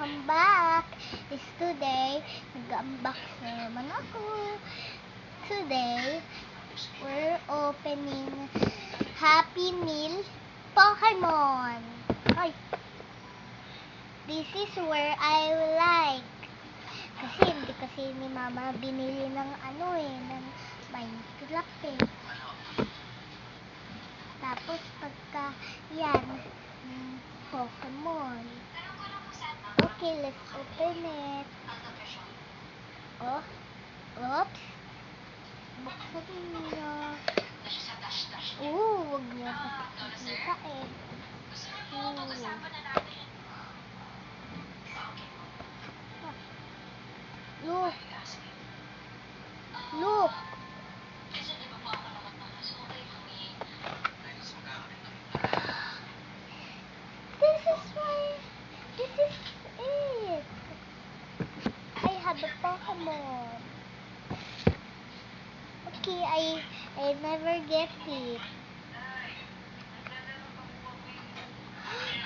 welcome back. Is today, nag-unbox na naman ako. Today, we're opening Happy Meal Pokemon. Ay, this is where I like. Kasi hindi kasi ni Mama binili ng ng Minecraft eh. Tapos pagka yan, Pokemon. Okay, let's open it. Oh, oops. Buksan niyo. Wag niyo makikita eh. Look. Look. This is it. I have a Pokemon. Okay, I never get it.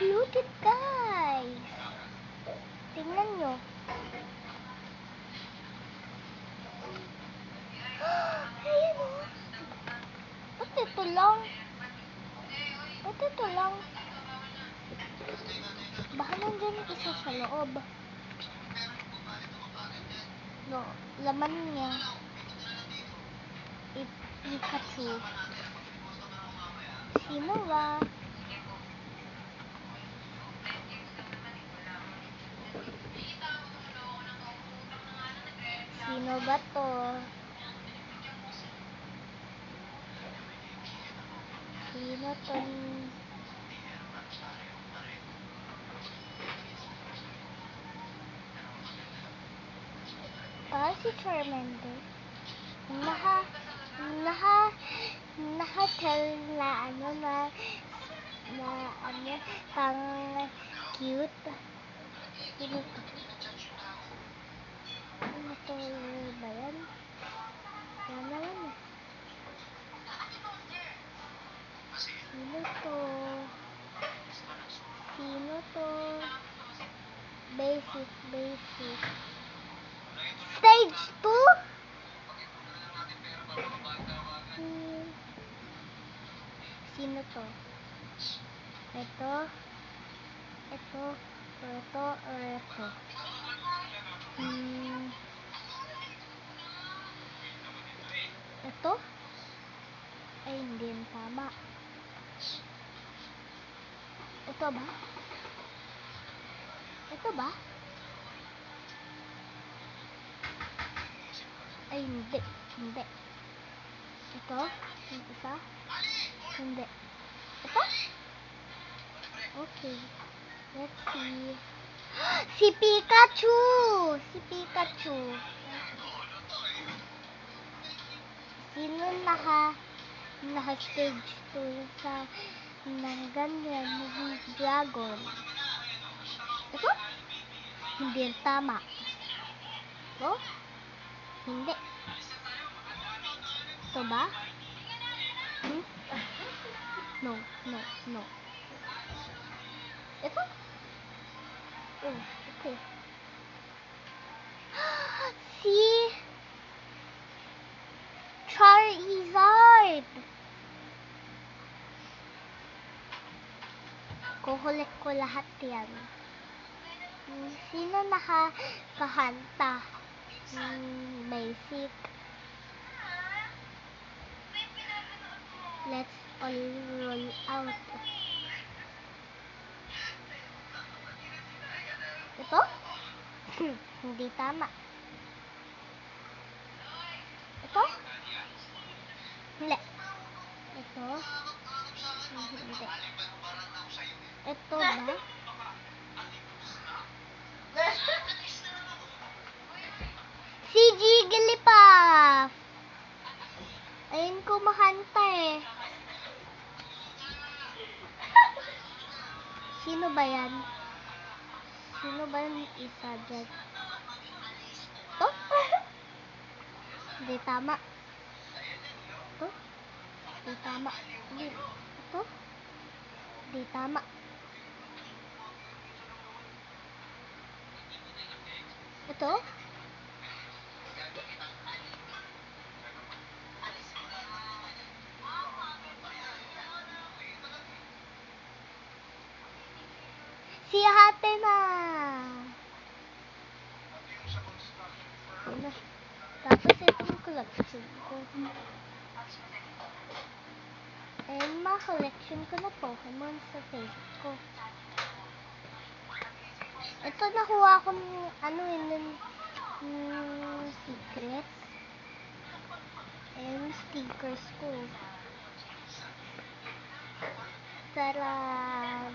Look it, guys. Tingnan nyo. Ayan o. Ba't ito lang? Ba't ito lang? Baka nandyan isa sa loob. No, laman niya. Pikachu. Sino ba? Sino ba to? Sino to? Para si Charmander. Naka-tell na pang cute. Sino to? Ano to ba yan? Yan naman eh. Sino to? Sino to? Basic. Stage 2? Sino to? Ito, or ito. Ito? Ay, hindi yan tama. Ito ba? Ito ba? Ay, hindi. Ito? Yung isa? Hindi. Ito? Okay. Let's see. Si Pikachu! Sino naka-stage 2 sa ng ganyan ng dragon? Ito? Hindi yan tama. Ito? Hindi. Ito ba? No. Ito? Oh, okay. Si Charizard! Kukulit ko lahat yan. Sino nakakahanta? Basic. Let's all roll out. Ito? Hindi tama. Ito? Hindi. Ito? Hindi. Ito ba? Si Jigglypuff! Ayun kumahanta eh. Sino ba yan? Sino ba yung isa dyan? Ito? Hindi tama. Ito? Hindi tama. Ito? Hindi tama. Ito? Si ate na. Ano? Tapos itong collection ko. And mga collection ko na Pokemon sa face ko. Ito nakuha ko ng secrets. And stickers ko. Taram!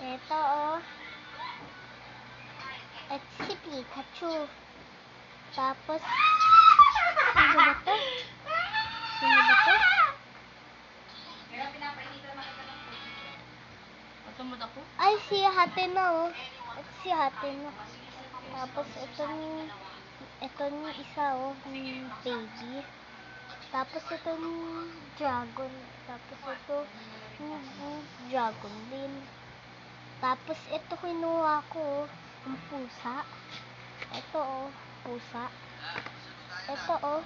Ito oh. At si Pikachu. Tapos, sino ba to? Sino ba to? Ay, si Hatena oh. At si Hatena. Tapos, itong isa oh, baby. Tapos, itong dragon. Tapos, ito, dragon din. Tapos, ito kinuha ko, yung pusa. Ito oh, pusa. Ito oh.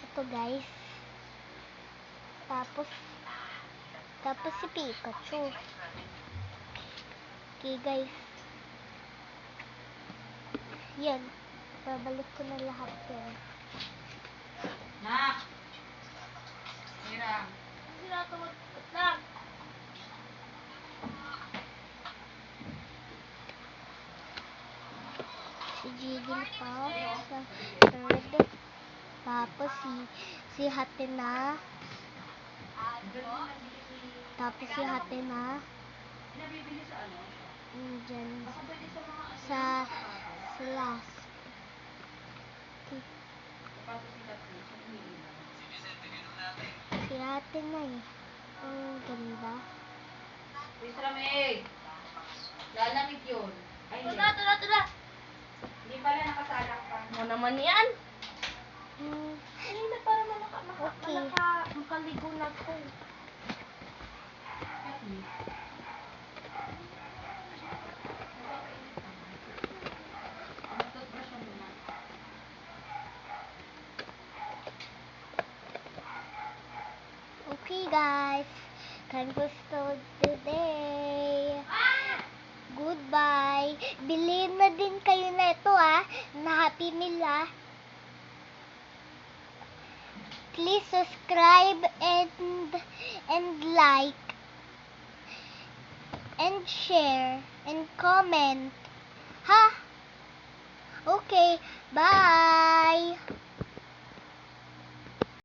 Ito guys. Tapos si Pikachu. Okay guys. Yan. Babalik ko na lahat yan. Nak! Hirang. Sila tumot lang. Si Jigglypuff sa third. Tapos si Hatena. Tapos si Hatena. Diyan. Sa last. Okay. Si Hatena eh. Ang ganda. Lamig. Lalamig yun. Ay, hindi. Tula! Hindi pala nakasalak pa. Ano naman yan? Kanina para makaligo na ko. Okay guys, can we start today? Goodbye. Bilhin na din kayo na ito na Happy Meal Please subscribe and like and share and comment. Ha? Okay, bye.